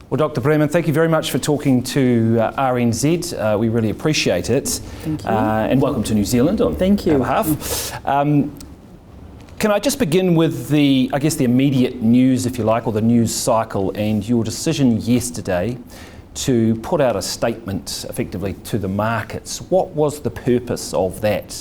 Well, Dr. Breman, thank you very much for talking to RNZ. We really appreciate it. Thank you. And welcome to New Zealand on Thank you. our behalf. Can I just begin with the immediate news, if you like, or the news cycle, and your decision yesterday to put out a statement effectively to the markets. What was the purpose of that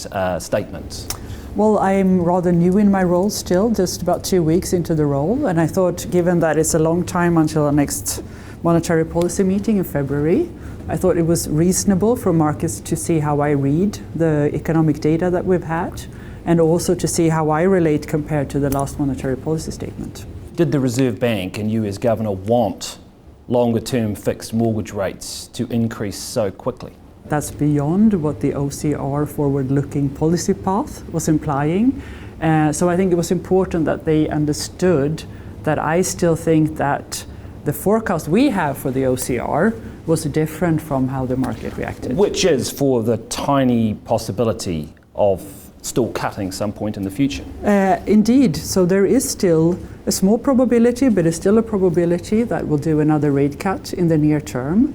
statement? Well, I'm rather new in my role still, just about 2 weeks into the role, and I thought, given that it's a long time until our next monetary policy meeting in February, I thought it was reasonable for markets to see how I read the economic data that we've had, and also to see how I relate compared to the last monetary policy statement. Did the Reserve Bank and you as Governor want longer term fixed mortgage rates to increase so quickly? That's beyond what the OCR forward-looking policy path was implying. So I think it was important that they understood that I still think that the forecast we have for the OCR was different from how the market reacted. Which is for the tiny possibility of still cutting some point in the future. Indeed. So there is still a small probability, but it's still a probability that we'll do another rate cut in the near term.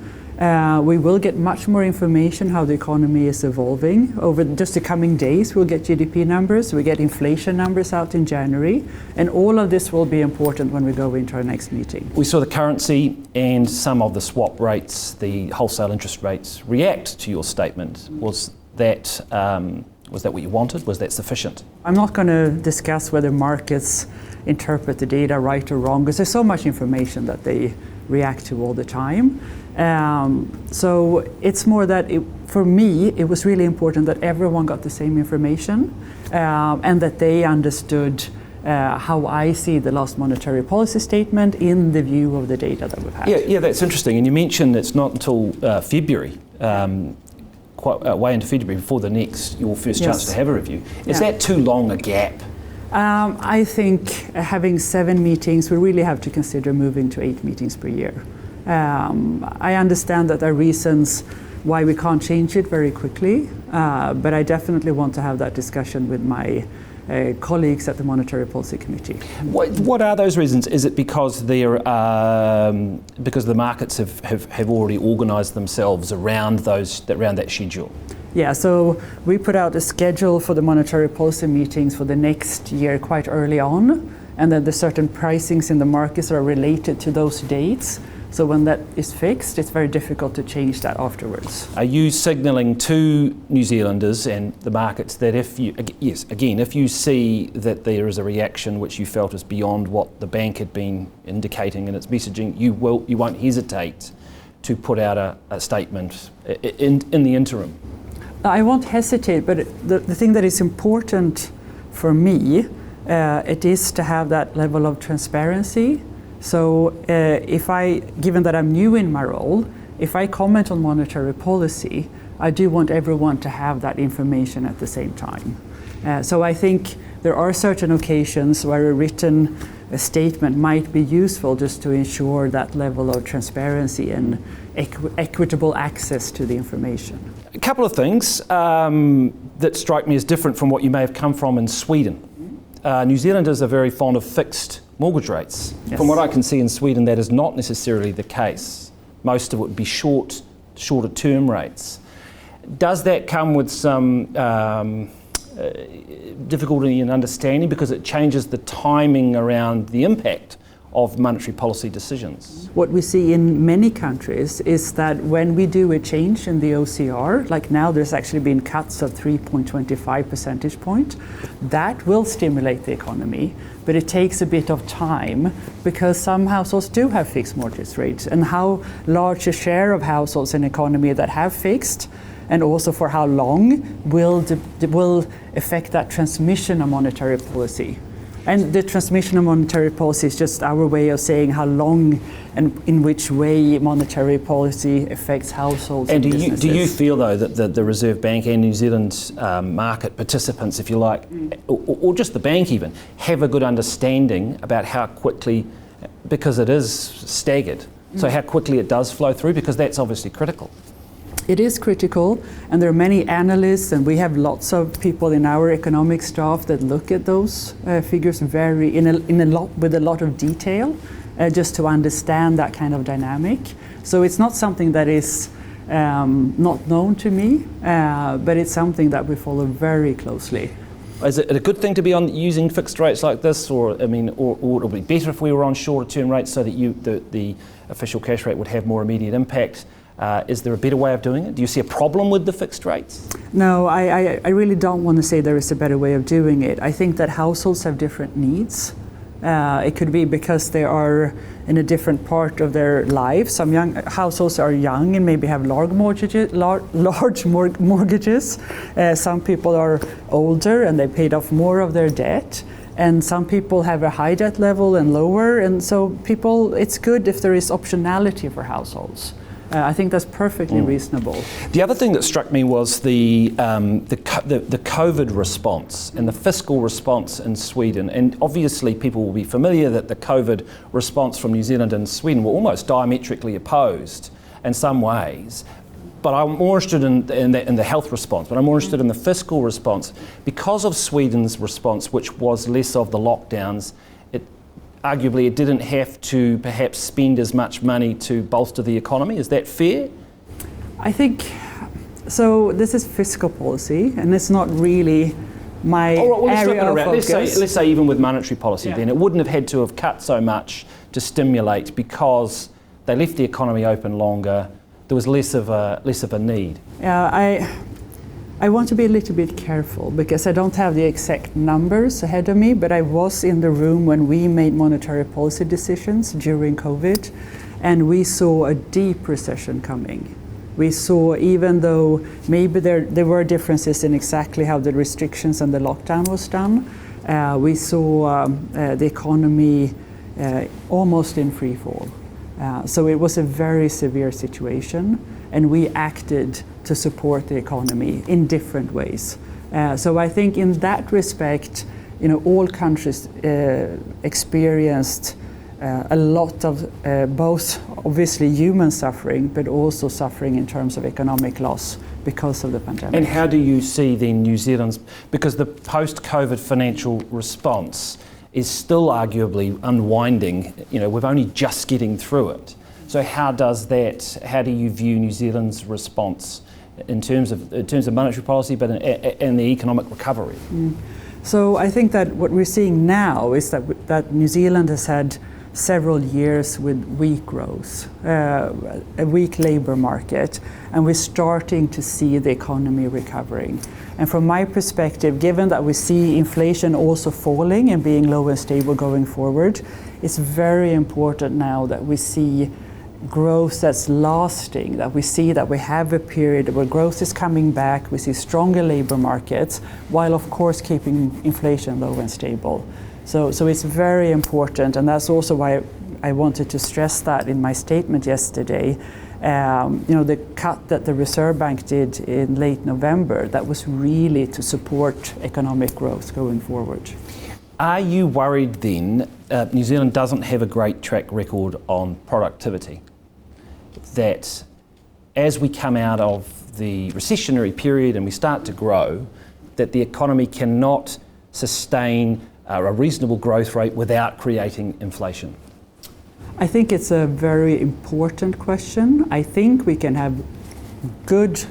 We will get much more information how the economy is evolving over just the coming days. We'll get GDP numbers, we get inflation numbers out in January, and all of this will be important when we go into our next meeting. We saw the currency and some of the swap rates, the wholesale interest rates, react to your statement. Was that what you wanted? Was that sufficient? I'm not going to discuss whether markets interpret the data right or wrong, because there's so much information that they react to all the time. So it's more that for me, it was really important that everyone got the same information and that they understood how I see the last monetary policy statement in the view of the data that we've had. Yeah, that's interesting. And you mentioned it's not until February, quite way into February, before your first chance to have a review. Is that too long a gap? I think having 7 meetings, we really have to consider moving to 8 meetings per year. I understand that there are reasons why we can't change it very quickly, but I definitely want to have that discussion with my colleagues at the Monetary Policy Committee. What are those reasons? Is it because the markets have already organised themselves around that schedule? Yeah, so we put out a schedule for the monetary policy meetings for the next year quite early on, and then the certain pricings in the markets are related to those dates. So when that is fixed, it's very difficult to change that afterwards. Are you signalling to New Zealanders and the markets that if you see that there is a reaction which you felt is beyond what the bank had been indicating in its messaging, you won't hesitate to put out a statement in the interim? I won't hesitate, but the thing that is important for me, it is to have that level of transparency. So given that I'm new in my role, if I comment on monetary policy, I do want everyone to have that information at the same time. So I think there are certain occasions where a written statement might be useful just to ensure that level of transparency and equitable access to the information. A couple of things that strike me as different from what you may have come from in Sweden. New Zealanders are very fond of fixed mortgage rates. Yes. From what I can see in Sweden, that is not necessarily the case. Most of it would be shorter term rates. Does that come with some difficulty in understanding because it changes the timing around the impact of monetary policy decisions? What we see in many countries is that when we do a change in the OCR, like now there's actually been cuts of 3.25 percentage point, that will stimulate the economy, but it takes a bit of time because some households do have fixed mortgage rates, and how large a share of households in the economy that have fixed and also for how long will affect that transmission of monetary policy. And the transmission of monetary policy is just our way of saying how long and in which way monetary policy affects households and businesses. Do you feel, though, that the Reserve Bank and New Zealand market participants, if you like, or just the bank even, have a good understanding about how quickly, because it is staggered, so how quickly it does flow through, because that's obviously critical? It is critical, and there are many analysts, and we have lots of people in our economic staff that look at those figures with a lot of detail. just to understand that kind of dynamic. So it's not something that is not known to me, but it's something that we follow very closely. Is it a good thing to be using fixed rates like this, or or would it be better if we were on shorter term rates so that the official cash rate would have more immediate impact? Is there a better way of doing it? Do you see a problem with the fixed rates? No, I really don't want to say there is a better way of doing it. I think that households have different needs. It could be because they are in a different part of their life. Some young households are young and maybe have large mortgages. Some people are older and they paid off more of their debt. And some people have a high debt level and lower. And so it's good if there is optionality for households. I think that's perfectly reasonable. The other thing that struck me was the COVID response and the fiscal response in Sweden. And obviously people will be familiar that the COVID response from New Zealand and Sweden were almost diametrically opposed in some ways. But I'm more interested in the health response, but I'm more interested in the fiscal response. Because of Sweden's response, which was less of the lockdowns, arguably it didn't have to perhaps spend as much money to bolster the economy. Is that fair? I think, so this is fiscal policy, and it's not really my area of focus. Let's say even with monetary policy, then it wouldn't have had to have cut so much to stimulate because they left the economy open longer. There was less of a need. I want to be a little bit careful because I don't have the exact numbers ahead of me, but I was in the room when we made monetary policy decisions during COVID, and we saw a deep recession coming. We saw, even though maybe there were differences in exactly how the restrictions and the lockdown was done, we saw the economy almost in free fall. So it was a very severe situation, and we acted to support the economy in different ways. So I think in that respect, all countries experienced a lot of both obviously human suffering, but also suffering in terms of economic loss because of the pandemic. And how do you see then New Zealand's, because the post-COVID financial response is still arguably unwinding, we're only just getting through it. So how do you view New Zealand's response in terms of monetary policy, but in the economic recovery? So I think that what we're seeing now is that New Zealand has had several years with weak growth, a weak labour market, and we're starting to see the economy recovering. And from my perspective, given that we see inflation also falling and being low and stable going forward, it's very important now that we see growth that's lasting, that we see that we have a period where growth is coming back, we see stronger labour markets, while of course keeping inflation low and stable. So it's very important, and that's also why I wanted to stress that in my statement yesterday. The cut that the Reserve Bank did in late November, that was really to support economic growth going forward. Are you worried then, New Zealand doesn't have a great track record on productivity, that as we come out of the recessionary period and we start to grow, that the economy cannot sustain a reasonable growth rate without creating inflation? I think it's a very important question. I think we can have good,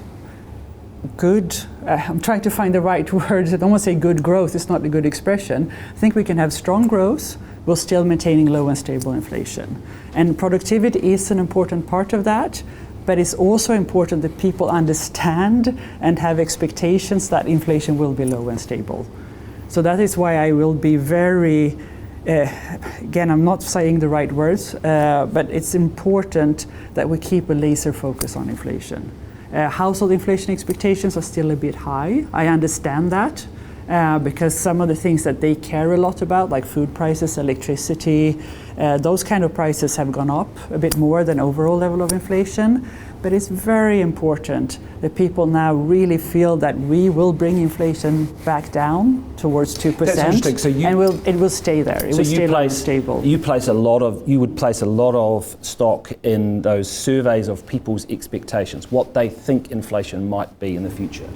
I'm trying to find the right words. I don't want to say good growth, it's not a good expression. I think we can have strong growth while still maintaining low and stable inflation. And productivity is an important part of that, but it's also important that people understand and have expectations that inflation will be low and stable. So that is why I will be very, again, I'm not saying the right words, but it's important that we keep a laser focus on inflation. Household inflation expectations are still a bit high. I understand that because some of the things that they care a lot about, like food prices, electricity, those kind of prices have gone up a bit more than overall level of inflation. But it's very important that people now really feel that we will bring inflation back down towards 2%. That's interesting. So it will stay there. It will stay stable. You would place a lot of stock in those surveys of people's expectations, what they think inflation might be in the future.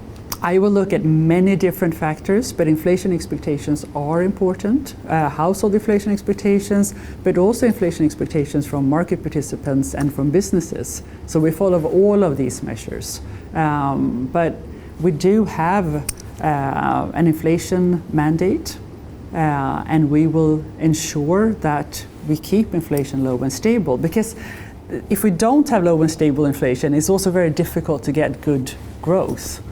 I will look at many different factors, but inflation expectations are important. Household inflation expectations, but also inflation expectations from market participants and from businesses. So we follow all of these measures. But we do have an inflation mandate, and we will ensure that we keep inflation low and stable. Because if we don't have low and stable inflation, it's also very difficult to get good growth.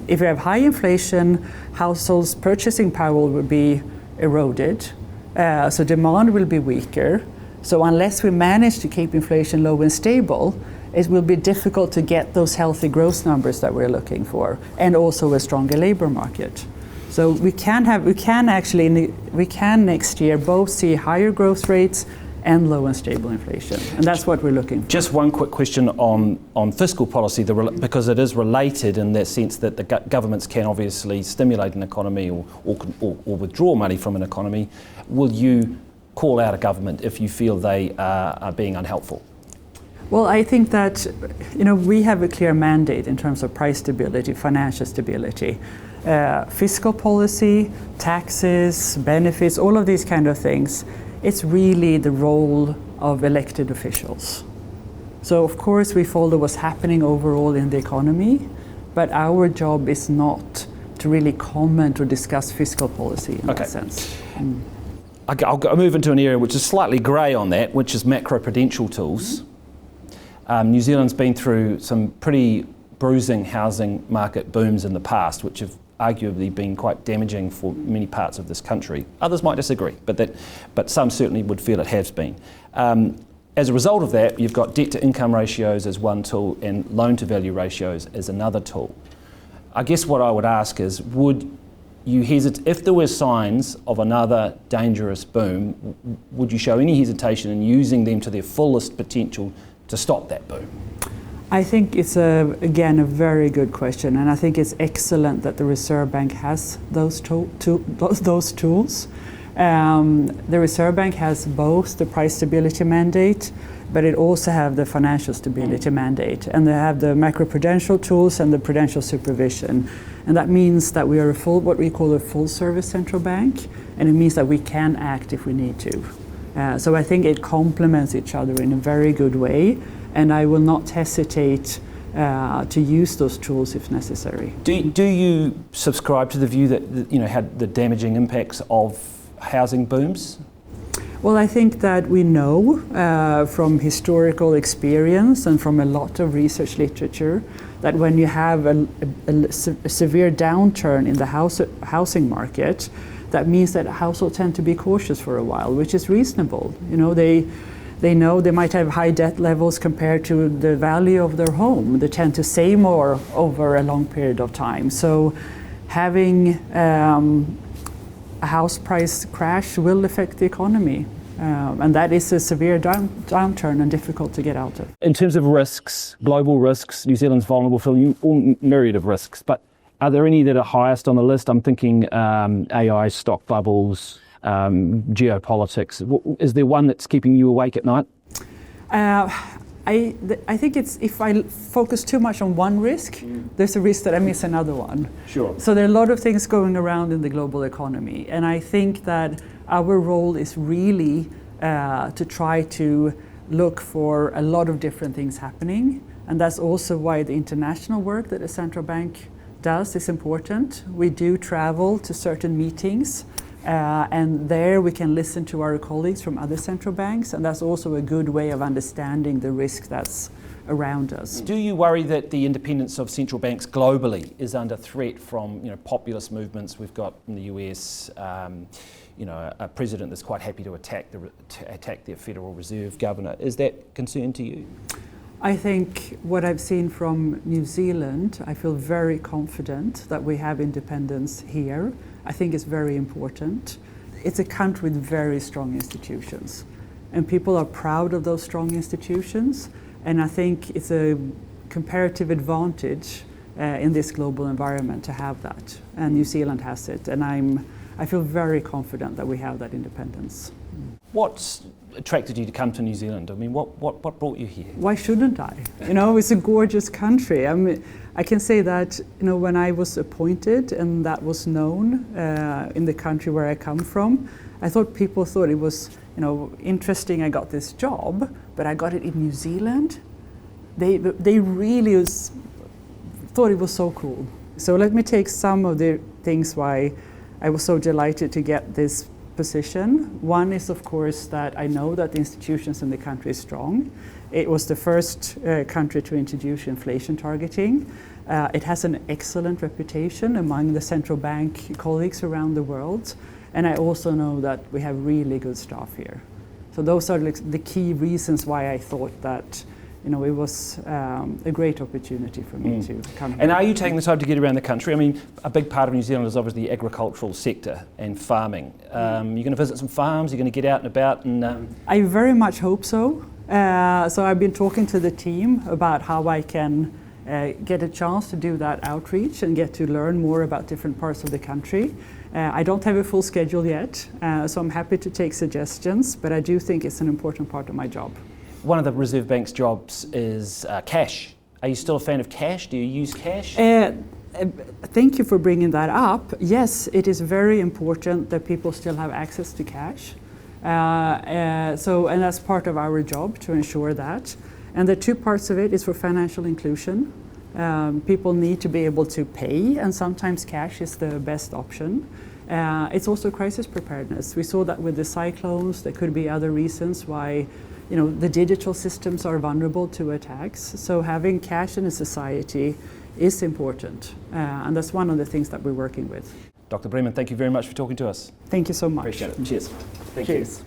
If we have high inflation, households' purchasing power will be eroded, so demand will be weaker. So unless we manage to keep inflation low and stable, it will be difficult to get those healthy growth numbers that we're looking for, and also a stronger labor market. So we can next year both see higher growth rates and low and stable inflation. And that's what we're looking for. Just one quick question on fiscal policy, because it is related in that sense that the governments can obviously stimulate an economy or withdraw money from an economy. Will you call out a government if you feel they are being unhelpful? Well, I think that we have a clear mandate in terms of price stability, financial stability. Fiscal policy, taxes, benefits, all of these kind of things. It's really the role of elected officials. So of course we follow what's happening overall in the economy, but our job is not to really comment or discuss fiscal policy in that sense. I'll move into an area which is slightly grey on that, which is macroprudential tools. New Zealand's been through some pretty bruising housing market booms in the past, which have arguably been quite damaging for many parts of this country. Others might disagree, but some certainly would feel it has been. As a result of that, you've got debt to income ratios as one tool and loan to value ratios as another tool. I guess what I would ask is, would you hesitate, if there were signs of another dangerous boom, would you show any hesitation in using them to their fullest potential to stop that boom? I think it's again a very good question, and I think it's excellent that the Reserve Bank has those tools. The Reserve Bank has both the price stability mandate, but it also have the financial stability mandate, and they have the macroprudential tools and the prudential supervision, and that means that we are what we call a full service central bank, and it means that we can act if we need to. So I think it complements each other in a very good way. And I will not hesitate to use those tools if necessary. Do you subscribe to the view that had the damaging impacts of housing booms? Well, I think that we know from historical experience and from a lot of research literature that when you have a severe downturn in the housing market, that means that households tend to be cautious for a while, which is reasonable. They know they might have high debt levels compared to the value of their home. They tend to save more over a long period of time. So having a house price crash will affect the economy. And that is a severe downturn and difficult to get out of. In terms of risks, global risks, New Zealand's vulnerable for a myriad of risks, but are there any that are highest on the list? I'm thinking AI, stock bubbles, geopolitics. Is there one that's keeping you awake at night? I think it's if I focus too much on one risk, there's a risk that I miss another one. Sure. So there are a lot of things going around in the global economy, and I think that our role is really to try to look for a lot of different things happening, and that's also why the international work that the central bank does is important. We do travel to certain meetings. And there we can listen to our colleagues from other central banks, and that's also a good way of understanding the risk that's around us. Do you worry that the independence of central banks globally is under threat from populist movements? We've got in the US, a president that's quite happy to attack the Federal Reserve Governor. Is that concern to you? I think what I've seen from New Zealand, I feel very confident that we have independence here. I think it's very important. It's a country with very strong institutions, and people are proud of those strong institutions, and I think it's a comparative advantage in this global environment to have that, and New Zealand has it, and I feel very confident that we have that independence. What's attracted you to come to New Zealand? I mean, what brought you here? Why shouldn't I? You know, it's a gorgeous country. I mean, I can say that, you know, when I was appointed and that was known in the country where I come from, I thought people thought it was, you know, interesting I got this job, but I got it in New Zealand. They really thought it was so cool. So let me take some of the things why I was so delighted to get this position. One is, of course, that I know that the institutions in the country is strong. It was the first country to introduce inflation targeting. It has an excellent reputation among the central bank colleagues around the world. And I also know that we have really good staff here. So those are the key reasons why I thought that, you know, it was a great opportunity for me to come here. And are you taking the time to get around the country? I mean, a big part of New Zealand is obviously the agricultural sector and farming. You're going to visit some farms, you're going to get out and about and... I very much hope so. So I've been talking to the team about how I can get a chance to do that outreach and get to learn more about different parts of the country. I don't have a full schedule yet, so I'm happy to take suggestions, but I do think it's an important part of my job. One of the Reserve Bank's jobs is cash. Are you still a fan of cash? Do you use cash? Thank you for bringing that up. Yes, it is very important that people still have access to cash. And that's part of our job to ensure that. And the two parts of it is for financial inclusion. People need to be able to pay, and sometimes cash is the best option. It's also crisis preparedness. We saw that with the cyclones. There could be other reasons why, you know, the digital systems are vulnerable to attacks. So having cash in a society is important, and that's one of the things that we're working with. Dr. Breman, thank you very much for talking to us. Thank you so much. Appreciate it. Cheers. Cheers.